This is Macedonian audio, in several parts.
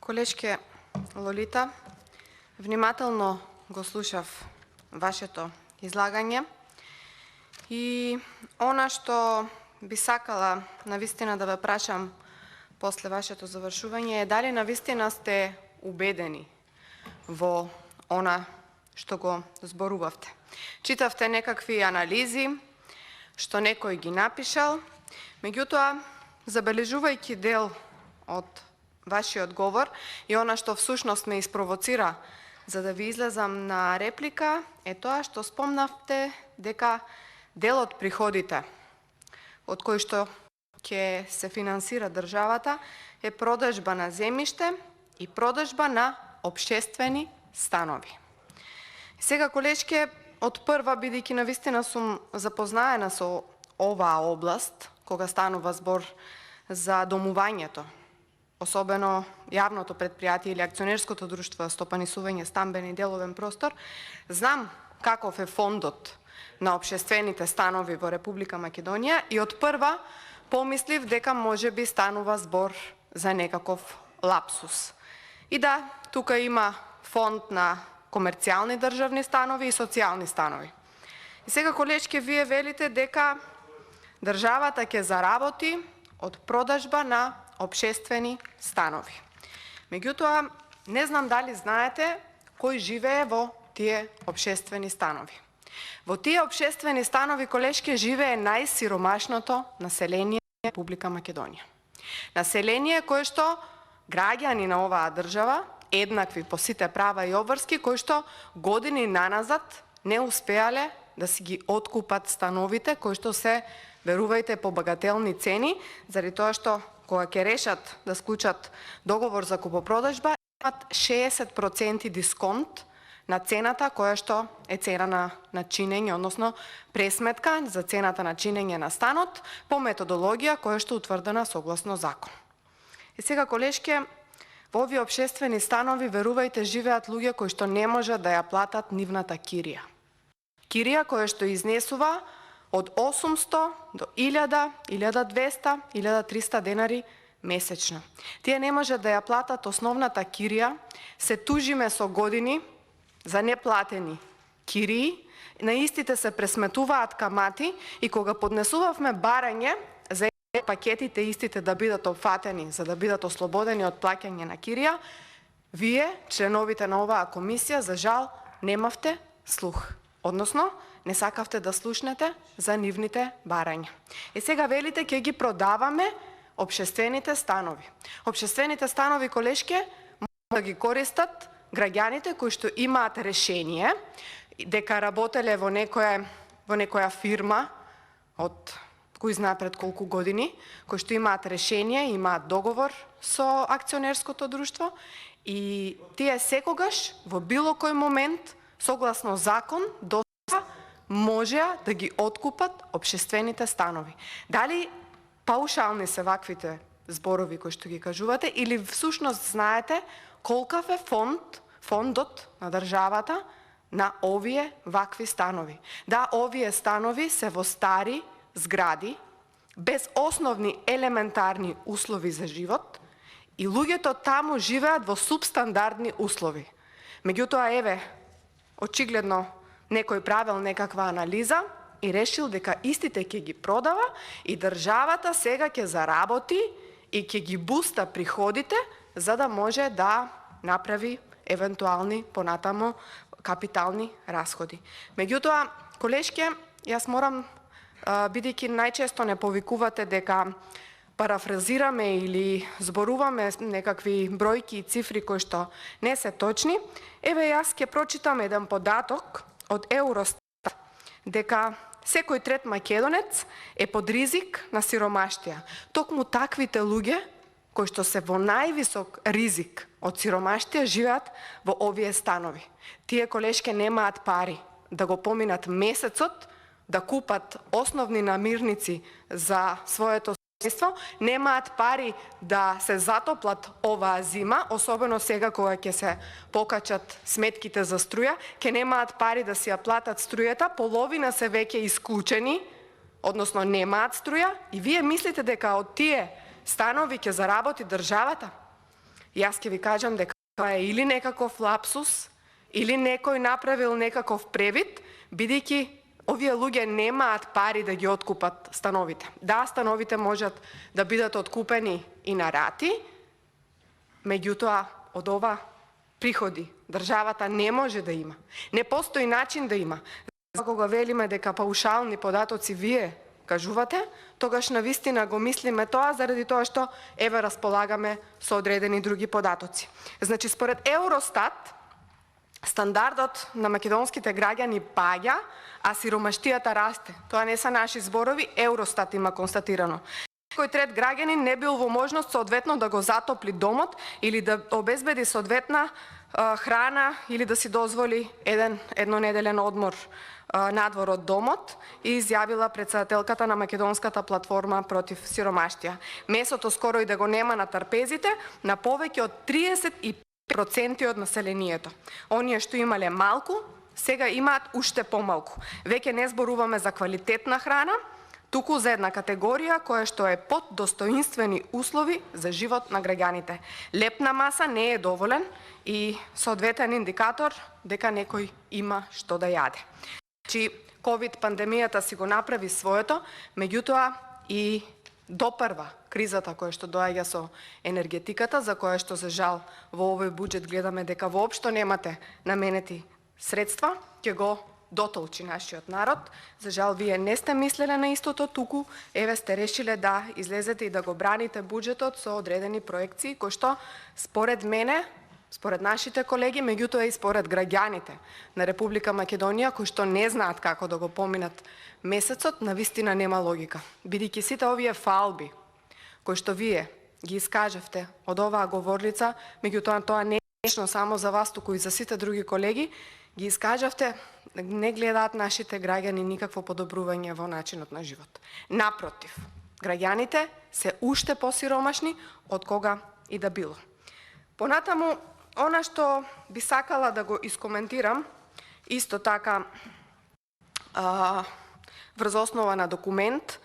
Колешке Лолита, внимателно го слушав вашето излагање и она што би сакала навистина да ве прашам после вашето завршување е дали навистина сте убедени во она што го зборувавте. Читавте некакви анализи што некој ги напишал, меѓутоа забележувајќи дел од вашиот говор и она што всушност ме испровоцира за да ви излезам на реплика е тоа што спомнавте дека дел од приходите од кои што ќе се финансира државата е продажба на земјиште и продажба на општествени станови. Сега, колешке, од прва, бидејќи навистина сум запознаена со оваа област, кога станува збор за домувањето, особено јавното предпријатие или акционерското друштво за стопанисување стамбен и деловен простор, знам каков е фондот на општествените станови во Република Македонија и од прва помислив дека можеби станува збор за некаков лапсус. И да, тука има фонд на комерцијални државни станови и социјални станови. И сега, колешке, вие велите дека државата ќе заработи од продажба на општествени станови. Меѓутоа, не знам дали знаете кој живее во тие општествени станови. Во тие општествени станови, колешке, живее најсиромашното население на Република Македонија. Население кое што граѓани на оваа држава, еднакви по сите права и обврски, кои што години наназад не успеале да си ги откупат становите, кои што се, верувајте, по багателни цени, заради тоа што кога ќе решат да склучат договор за купопродажба, имат 60% дисконт на цената која што е цена на чинење, односно пресметка за цената на чинење на станот по методологија која што утврдена согласно закон. И сега, колешке, во овие општествени станови, верувајте, живеат луѓе кои што не можат да ја платат нивната кирија. Кирија која што изнесува од 800 до 1000, 1200, 1300 денари месечно. Тие не можат да ја платат основната кирија, се тужиме со години за неплатени кирии, на истите се пресметуваат камати и кога поднесувавме барање за пакетите истите да бидат опфатени, за да бидат ослободени од плаќање на кирија, вие, членовите на оваа комисија, за жал, немавте слух. Односно, не сакавте да слушнете за нивните барања. И сега велите ќе ги продаваме општествените станови. Општествените станови, колешке, може да ги користат граѓаните кои што имаат решение дека работеле во некоја фирма од кој знае пред колку години, кои што имаат решение, имаат договор со акционерското друштво и тие секогаш во било кој момент согласно закон можеа да ги откупат општествените станови. Дали паушални се ваквите зборови кои што ги кажувате или всушност знаете колкав е фондот на државата на овие вакви станови? Да, овие станови се во стари згради, без основни елементарни услови за живот и луѓето таму живеат во субстандардни услови. Меѓутоа, еве, очигледно некој правил некаква анализа и решил дека истите ќе ги продава и државата сега ќе заработи и ќе ги буста приходите за да може да направи евентуални понатамо капитални расходи. Меѓутоа, колешке, јас морам, бидејќи најчесто не повикувате дека парафразираме или зборуваме некакви бројки и цифри кои што не се точни, еве јас ќе прочитам еден податок од Евростат дека секој трет македонец е под ризик на сиромаштија. Токму таквите луѓе кои што се во највисок ризик од сиромаштија живеат во овие станови. Тие, колешке, немаат пари да го поминат месецот, да купат основни намирници за своето семејство, немаат пари да се затоплат оваа зима, особено сега кога ќе се покачат сметките за струја, ќе немаат пари да си ја платат струјата, половина се веќе исклучени, односно немаат струја, и вие мислите дека од тие станови ќе заработи државата? Јас ќе ви кажам дека тоа е или некаков лапсус, или некој направил некаков превид, бидејќи овие луѓе немаат пари да ги откупат становите. Да, становите можат да бидат откупени и на рати, меѓутоа од ова приходи државата не може да има. Не постои начин да има. Кога велиме дека паушални податоци вие кажувате, тогаш навистина го мислиме тоа заради тоа што еве располагаме со одредени други податоци. Значи, според Евростат, стандардот на македонските граѓани паѓа, а сиромаштијата расте. Тоа не се наши зборови, Евростат има констатирано. Кој трет граѓанин не бил во можност соодветно да го затопли домот или да обезбеди соодветна храна или да си дозволи еднонеделен одмор надвор од домот, и изјавила претседателката на Македонската платформа против сиромаштија. Месото скоро и да го нема на трпезите на повеќе од 35% од населението. Оние што имале малку, сега имаат уште помалку. Веќе не зборуваме за квалитетна храна, туку за една категорија која што е под достоинствени услови за живот на граѓаните. Лепна маса не е доволен и соодветен индикатор дека некој има што да јаде. Значи, ковид пандемијата си го направи своето, меѓутоа и допрва кризата која што доаѓа со енергетиката, за која што за жал во овој буџет гледаме дека воопшто немате наменети средства, ќе го дотолчи нашиот народ. За жал, вие не сте мислеле на истото, туку еве сте решиле да излезете и да го браните буџетот со одредени проекции, кои што според мене, според нашите колеги, меѓутоа и според граѓаните на Република Македонија, кои што не знаат како да го поминат месецот, навистина нема логика. Бидејќи сите овие фалби кои што вие ги искажавте од оваа говорница, меѓутоа тоа не е лично само за вас, туку и за сите други колеги, ги искажавте, не гледаат нашите граѓани никакво подобрување во начинот на живот. Напротив, граѓаните се уште посиромашни од кога и да било. Понатаму, она што би сакала да го искоментирам, исто така врз основа на документ,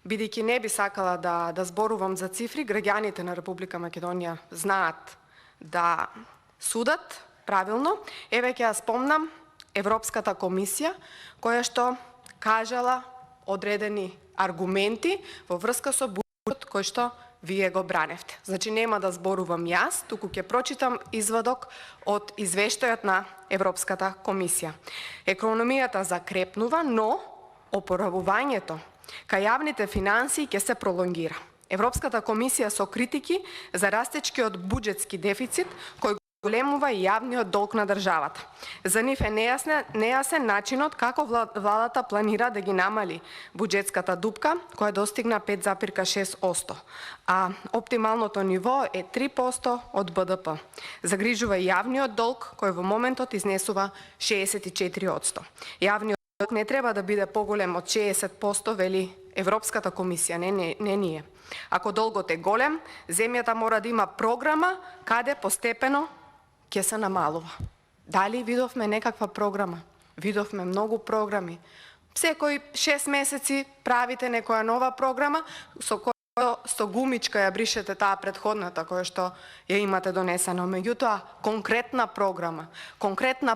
бидејќи не би сакала да зборувам за цифри, граѓаните на Република Македонија знаат да судат правилно. Еве ќе ја спомнам Европската комисија, која што кажала одредени аргументи во врска со буџетот кој што вие го браневте. Значи, нема да зборувам јас, туку ќе прочитам извадок од извештајот на Европската комисија. Економијата закрепнува, но опоравувањето кај јавните финансии ќе се пролонгира. Европската комисија со критики за растечкиот буџетски дефицит кој големува и јавниот долг на државата. За нив е нејасен начинот како владата планира да ги намали буџетската дупка, која достигна 5,6%, а оптималното ниво е 3% од БДП. Загрижува и јавниот долг, кој во моментот изнесува 64%. Јавниот долг не треба да биде поголем од 60%, вели Европската комисија, не ние. Ако долгот е голем, земјата мора да има програма каде постепено ќе се намалува. Дали видовме некаква програма? Видовме многу програми. Секој 6 месеци правите некоја нова програма со која со гумичка ја бришете таа претходната која што ја имате донесено. Меѓутоа, конкретна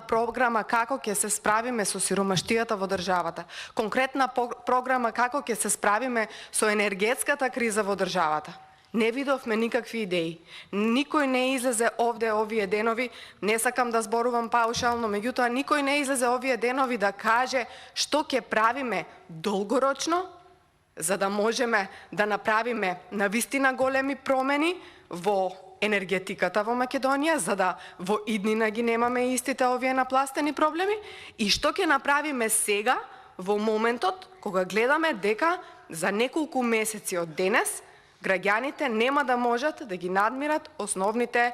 програма како ќе се справиме со сиромаштијата во државата, конкретна програма како ќе се справиме со енергетската криза во државата. Не видовме никакви идеи. Никој не излезе овде овие денови, не сакам да зборувам паушално, меѓутоа никој не излезе овие денови да каже што ќе правиме долгорочно, за да можеме да направиме навистина големи промени во енергетиката во Македонија, за да во иднина ги немаме истите овие напластени проблеми, и што ќе направиме сега во моментот кога гледаме дека за неколку месеци од денес граѓаните нема да можат да ги надмират основните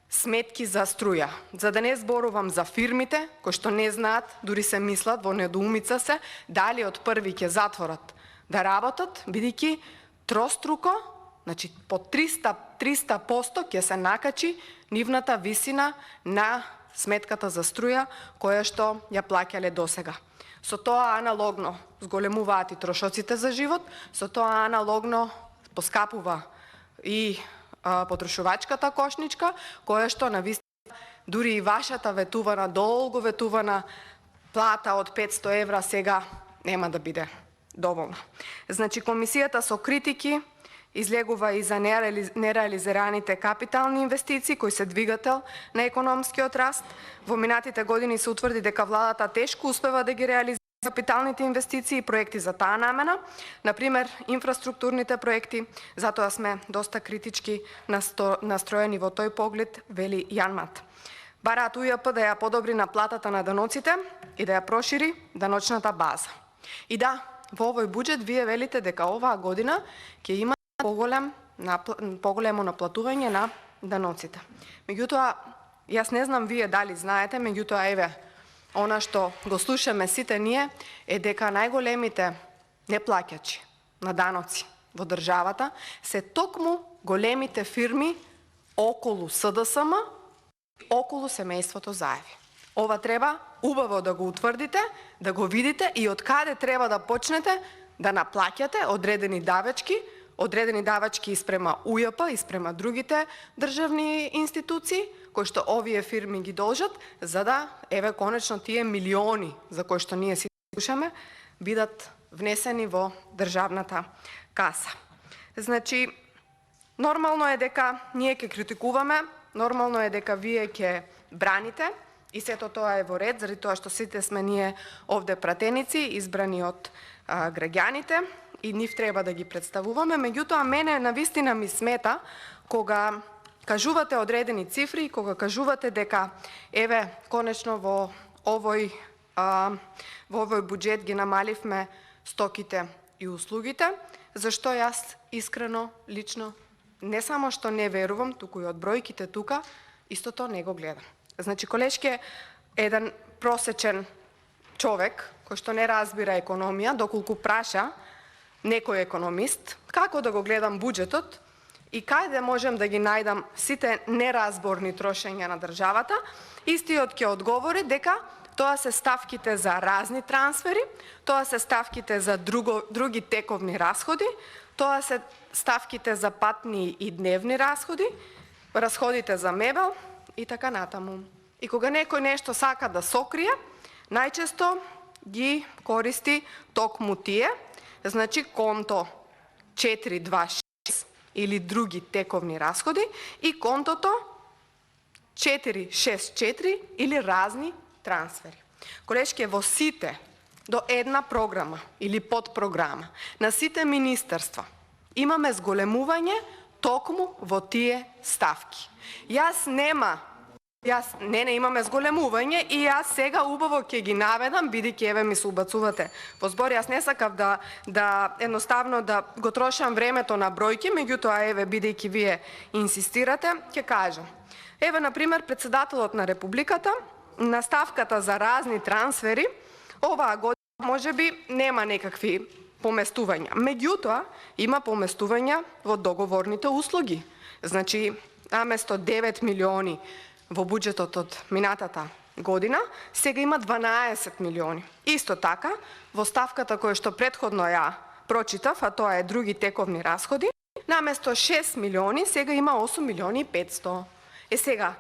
сметки за струја. За да не зборувам за фирмите кои што не знаат, дури се мислат, во недоумица се, дали од први ќе затворат да работат, бидејќи троструко, значи по 300% ќе се накачи нивната висина на сметката за струја која што ја плаќале досега. Со тоа аналогно зголемуваат и трошоците за живот, со тоа аналогно поскапува и потрошувачката кошничка, која што навистина дури и вашата ветувана, долго ветувана плата од 500 евра сега нема да биде доволна. Значи, комисијата со критики излегува и за нереализираните капитални инвестиции, кои се двигател на економскиот раст. Во минатите години се утврди дека владата тешко успева да ги реализира капиталните инвестиции и проекти за таа намена, например инфраструктурните проекти, затоа сме доста критички настроени во тој поглед, вели Јанмат. Бараат УЈП да ја подобри наплатата на даноците и да ја прошири даночната база. И да, во овој буџет вие велите дека оваа година ќе има поголемо наплатување на даноците. Меѓутоа, јас не знам вие дали знаете, меѓутоа еве, она што го слушаме сите ние е дека најголемите неплаќачи на даноци во државата се токму големите фирми околу СДСМ, околу семејството Заеви. Ова треба убаво да го утврдите, да го видите и од каде треба да почнете да наплаќате одредени давачки испрема УЈП, испрема другите државни институции, кои што овие фирми ги должат, за да, еве, конечно тие милиони за кои што ние си слушаме, бидат внесени во државната каса. Значи, нормално е дека ние ќе критикуваме, нормално е дека вие ќе браните, и сето тоа е во ред, заради тоа што сите сме ние овде пратеници, избрани од граѓаните, и нив треба да ги представуваме. Меѓутоа, мене навистина ми смета кога кажувате одредени цифри, кога кажувате дека еве конечно во овој буџет ги намаливме стоките и услугите, зашто јас искрено, лично, не само што не верувам, туку и од бројките тука, истото не го гледам. Значи, колешке, еден просечен човек, кој што не разбира економија, доколку праша некој економист, како да го гледам буџетот и каде можем да ги најдам сите неразборни трошења на државата, истиот ќе одговори дека тоа се ставките за разни трансфери, тоа се ставките за други тековни расходи, тоа се ставките за патни и дневни расходи, расходите за мебел и така натаму. И кога некој нешто сака да сокрие, најчесто ги користи токму тие, значи конто 426 или други тековни расходи и контото 464 или разни трансфери. Колешке, во сите до една програма или подпрограма на сите министерства имаме зголемување токму во тие ставки. Не имаме зголемување и јас сега убаво ќе ги наведам, бидејќи еве ми се убацувате во збор. Јас не сакав да едноставно да го трошам времето на бројки, меѓутоа еве бидејќи вие инсистирате, ќе кажам. Еве на пример претседателот на Републиката на ставката за разни трансфери оваа година можеби нема некакви поместувања. Меѓутоа има поместувања во договорните услуги. Значи, наместо 9 милиони во буџетот од минатата година, сега има 12 милиони. Исто така, во ставката која што претходно ја прочитав, а тоа е други тековни расходи, наместо 6 милиони, сега има 8 милиони и 500. Сега,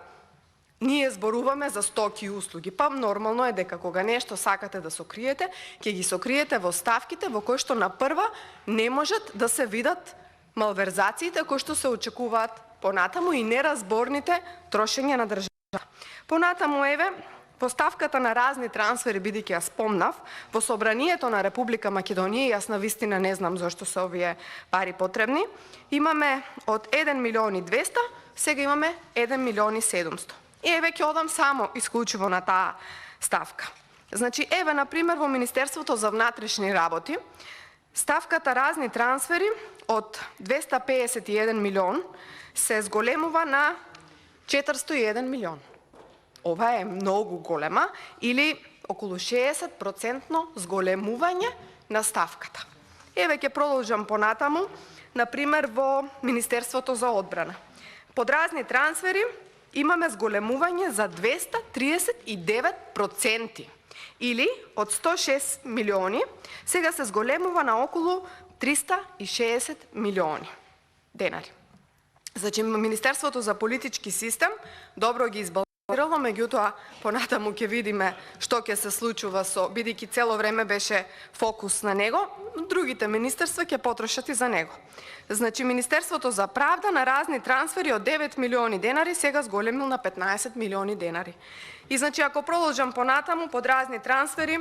ние зборуваме за стоки и услуги, па нормално е дека кога нешто сакате да сокриете, ќе ги сокриете во ставките во кои што на прва не можат да се видат малверзациите кои што се очекуваат понатаму и неразборните трошења на државата. Понатаму еве, во ставката на разни трансфери, бидејќи ја спомнав, во собранието на Република Македонија, јас навистина не знам зошто се овие пари потребни, имаме од 1 милион и 200, сега имаме 1 милион и 700. И еве ќе одам само исклучиво на таа ставка. Значи, еве, например, во Министерството за внатрешни работи, ставката разни трансфери од 251 милион се зголемува на 401 милион. Ова е многу голема или околу 60% зголемување на ставката. Еве ќе продолжам понатаму, например во Министерството за одбрана. Под разни трансфери имаме зголемување за 239%. Или од 106 милиони, сега се зголемува на околу 360 милиони денари. Значи, Министерството за политички систем добро ги избалансирало, меѓутоа понатаму ќе видиме што ќе се случува бидејќи цело време беше фокус на него, другите министерства ќе потрошат и за него. Значи, Министерството за правда на разни трансфери од 9 милиони денари сега зголемил на 15 милиони денари. И значи, ако продолжам понатаму, под разни трансфери,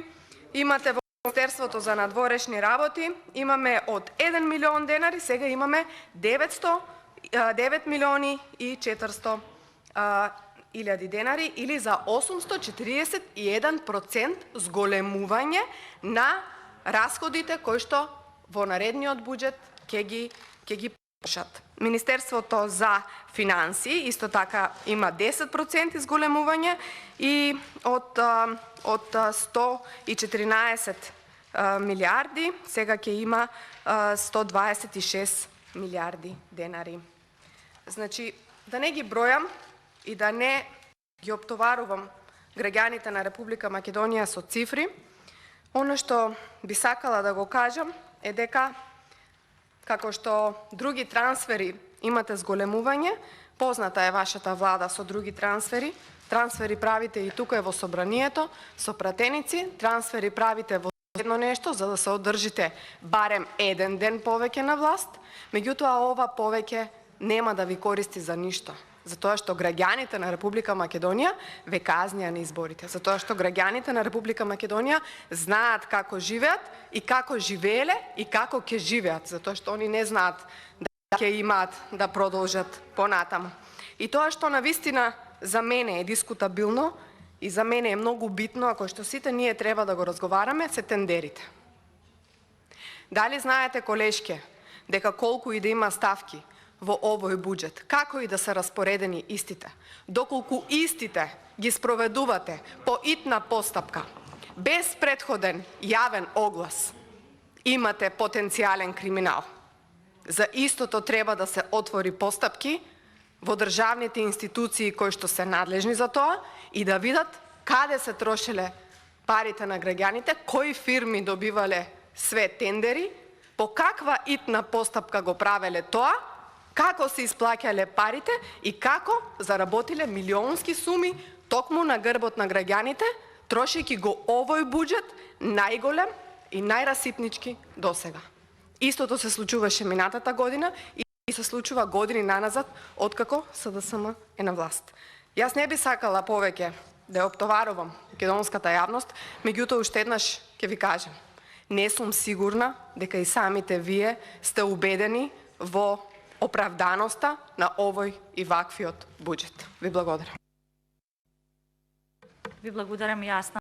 имате во Министерството за надворешни работи, имаме од 1 милион денари, сега имаме 9 милиони и 400 илјади денари, или за 841% зголемување на расходите кои што во наредниот буџет ќе ги потрошат. Министерството за финансии исто така има 10% зголемување и од 114 милиарди сега ќе има 126 милиарди денари. Значи, да не ги бројам и да не ги оптоварувам граѓаните на Република Македонија со цифри, оно што би сакала да го кажам е дека како што други трансфери имате зголемување, позната е вашата влада со други трансфери, трансфери правите и тука во собранието, со пратеници, трансфери правите во едно нешто за да се одржите барем еден ден повеќе на власт, меѓутоа ова повеќе нема да ви користи за ништо. Затоа што граѓаните на Република Македонија ве казнија на изборите. Затоа што граѓаните на Република Македонија знаат како живеат и како живееле и како ќе живеат. Затоа што они не знаат да ќе имаат да продолжат понатаму. И тоа што навистина за мене е дискутабилно и за мене е многу битно, ако што сите ние треба да го разговараме, се тендерите. Дали знаете, колешке, дека колку и да има ставки во овој буџет, како и да се распоредени истите, доколку истите ги спроведувате по итна постапка, без претходен јавен оглас, имате потенцијален криминал. За истото треба да се отвори постапки во државните институции кои што се надлежни за тоа и да видат каде се трошеле парите на граѓаните, кои фирми добивале све тендери, по каква итна постапка го правеле тоа, како се исплаќале парите и како заработиле милионски суми токму на грбот на граѓаните, трошејќи го овој буџет најголем и најрасипнички досега. Истото се случуваше минатата година и се случува години наназад откако СДСМ е на власт. Јас не би сакала повеќе да ја оптоварувам македонската јавност, меѓутоа уште еднаш ќе ви кажам, не сум сигурна дека и самите вие сте убедени во оправданоста на овој и ваквиот буџет. Ви благодарам. Ви благодарам јас.